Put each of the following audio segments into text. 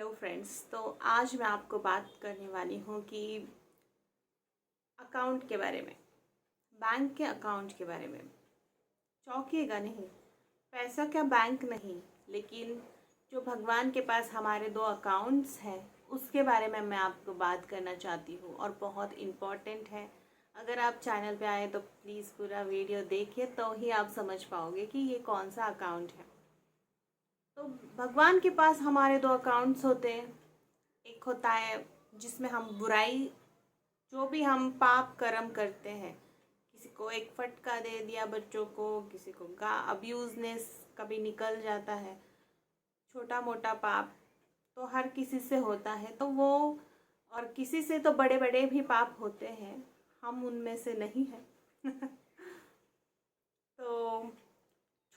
Hello friends. तो आज मैं आपको बात करने वाली हूँ कि अकाउंट के बारे में, बैंक के अकाउंट के बारे में। चौंकिएगा नहीं, पैसा क्या बैंक नहीं, लेकिन जो भगवान के पास हमारे दो अकाउंट्स हैं उसके बारे में मैं आपको बात करना चाहती हूँ और बहुत इम्पॉर्टेंट है। अगर आप चैनल पे आए तो प्लीज़ पूरा वीडियो देखिए, तो ही आप समझ पाओगे कि ये कौन सा अकाउंट है। तो भगवान के पास हमारे दो अकाउंट्स होते हैं। एक होता है जिसमें हम बुराई, जो भी हम पाप कर्म करते हैं, किसी को एक फटका दे दिया बच्चों को, किसी को अब्यूजनेस कभी निकल जाता है, छोटा मोटा पाप तो हर किसी से होता है। तो वो, और किसी से तो बड़े बड़े भी पाप होते हैं, हम उनमें से नहीं हैं। तो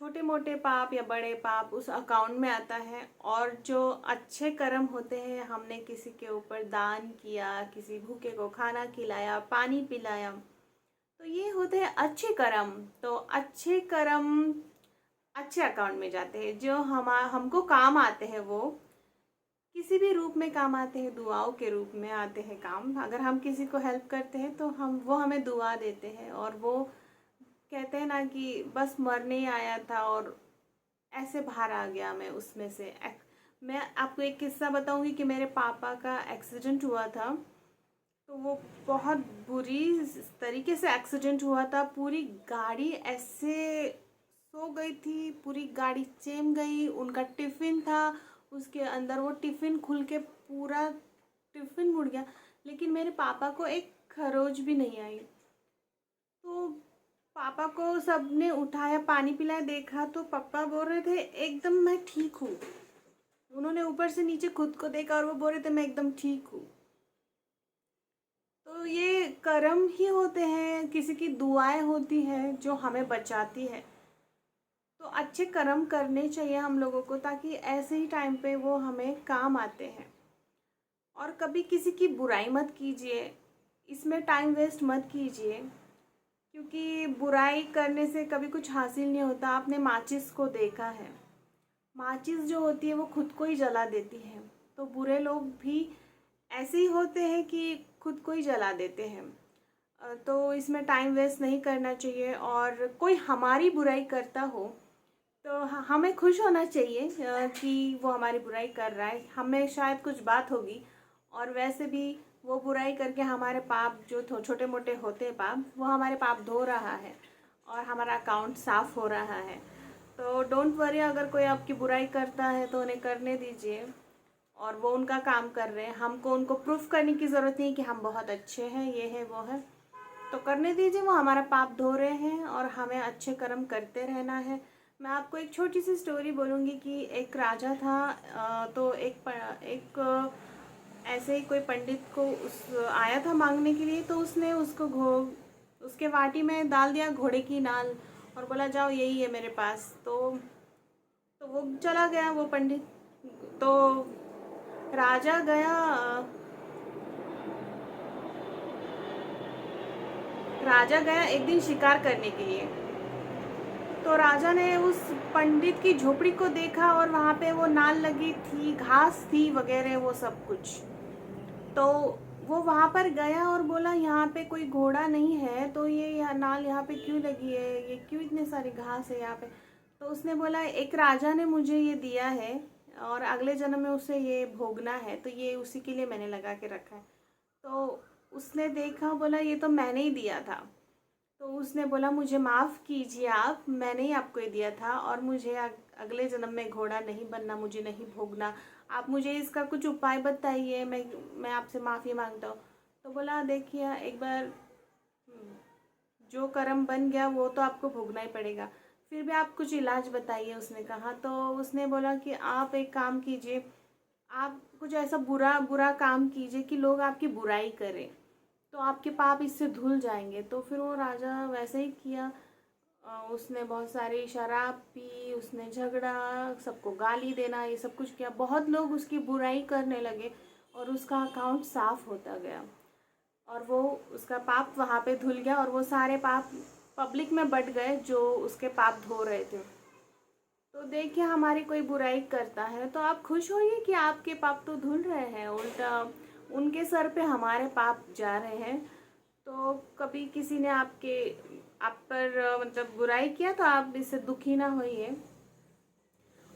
छोटे मोटे पाप या बड़े पाप उस अकाउंट में आता है। और जो अच्छे कर्म होते हैं, हमने किसी के ऊपर दान किया, किसी भूखे को खाना खिलाया, पानी पिलाया, तो ये होते हैं अच्छे कर्म। तो अच्छे कर्म अच्छे अकाउंट में जाते हैं, जो हमको काम आते हैं, वो किसी भी रूप में काम आते हैं, दुआओं के रूप में आते हैं काम। अगर हम किसी को हेल्प करते हैं तो वो हमें दुआ देते हैं, और वो कहते हैं ना कि बस मरने ही आया था और ऐसे बाहर आ गया मैं उसमें से। मैं आपको एक किस्सा बताऊंगी कि मेरे पापा का एक्सीडेंट हुआ था। तो वो बहुत बुरी तरीके से एक्सीडेंट हुआ था। पूरी गाड़ी ऐसे सो गई थी, पूरी गाड़ी चेम गई। उनका टिफ़िन था, उसके अंदर वो टिफ़िन खुल के पूरा टिफ़िन मुड़ गया, लेकिन मेरे पापा को एक खरोच भी नहीं आई। तो पापा को सबने उठाया, पानी पिलाया, देखा तो पापा बोल रहे थे एकदम मैं ठीक हूँ। उन्होंने ऊपर से नीचे खुद को देखा और वो बोल रहे थे मैं एकदम ठीक हूँ। तो ये कर्म ही होते हैं, किसी की दुआएं होती हैं जो हमें बचाती है। तो अच्छे कर्म करने चाहिए हम लोगों को, ताकि ऐसे ही टाइम पे वो हमें काम आते हैं। और कभी किसी की बुराई मत कीजिए, इसमें टाइम वेस्ट मत कीजिए, क्योंकि बुराई करने से कभी कुछ हासिल नहीं होता। आपने माचिस को देखा है, माचिस जो होती है वो खुद को ही जला देती है। तो बुरे लोग भी ऐसे ही होते हैं कि खुद को ही जला देते हैं। तो इसमें टाइम वेस्ट नहीं करना चाहिए। और कोई हमारी बुराई करता हो तो हमें खुश होना चाहिए कि वो हमारी बुराई कर रहा है, हमें शायद कुछ बात होगी। और वैसे भी वो बुराई करके हमारे पाप जो छोटे मोटे होते हैं पाप, वो हमारे पाप धो रहा है और हमारा अकाउंट साफ़ हो रहा है। तो डोंट वरी, अगर कोई आपकी बुराई करता है तो उन्हें करने दीजिए, और वो उनका काम कर रहे हैं। हमको उनको प्रूफ करने की ज़रूरत नहीं कि हम बहुत अच्छे हैं, ये है वो है। तो करने दीजिए, वो हमारा पाप धो रहे हैं और हमें अच्छे कर्म करते रहना है। मैं आपको एक छोटी सी स्टोरी बोलूँगी कि एक राजा था। तो एक ऐसे ही कोई पंडित को उस आया था मांगने के लिए। तो उसने उसको उसके वाटी में डाल दिया घोड़े की नाल और बोला जाओ यही है मेरे पास। तो वो चला गया वो पंडित। तो राजा गया राजा गया एक दिन शिकार करने के लिए। तो राजा ने उस पंडित की झोपड़ी को देखा और वहाँ पे वो नाल लगी थी, घास थी वगैरह वो सब कुछ। तो वो वहाँ पर गया और बोला यहाँ पे कोई घोड़ा नहीं है, तो ये नाल यहाँ पे क्यों लगी है, ये क्यों इतने सारी घास है यहाँ पे। तो उसने बोला एक राजा ने मुझे ये दिया है और अगले जन्म में उसे ये भोगना है, तो ये उसी के लिए मैंने लगा के रखा है। तो उसने देखा, बोला ये तो मैंने ही दिया था। तो उसने बोला मुझे माफ़ कीजिए आप, मैंने ही आपको ये दिया था और मुझे अगले जन्म में घोड़ा नहीं बनना, मुझे नहीं भोगना। आप मुझे इसका कुछ उपाय बताइए, मैं आपसे माफ़ी मांगता हूँ। तो बोला देखिए एक बार जो कर्म बन गया वो तो आपको भोगना ही पड़ेगा, फिर भी आप कुछ इलाज बताइए, उसने कहा। तो उसने बोला कि आप एक काम कीजिए, आप कुछ ऐसा बुरा बुरा काम कीजिए कि लोग आपकी बुराई करें, तो आपके पाप इससे धुल जाएंगे। तो फिर वो राजा वैसे ही किया। उसने बहुत सारी शराब पी, उसने झगड़ा, सबको गाली देना, ये सब कुछ किया। बहुत लोग उसकी बुराई करने लगे और उसका अकाउंट साफ होता गया और वो उसका पाप वहाँ पे धुल गया और वो सारे पाप पब्लिक में बट गए जो उसके पाप धो रहे थे। तो देखिए हमारी कोई बुराई करता है तो आप खुश होइए कि आपके पाप तो धुल रहे हैं, उल्टा उनके सर पे हमारे पाप जा रहे हैं। तो कभी किसी ने आप पर मतलब बुराई किया तो आप इससे दुखी ना होइए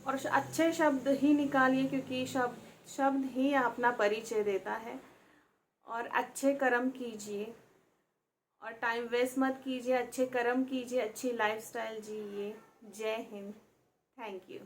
और अच्छे शब्द ही निकालिए, क्योंकि शब्द शब्द ही अपना परिचय देता है। और अच्छे कर्म कीजिए और टाइम वेस्ट मत कीजिए, अच्छे कर्म कीजिए, अच्छी लाइफस्टाइल जिए। जय हिंद। Thank you.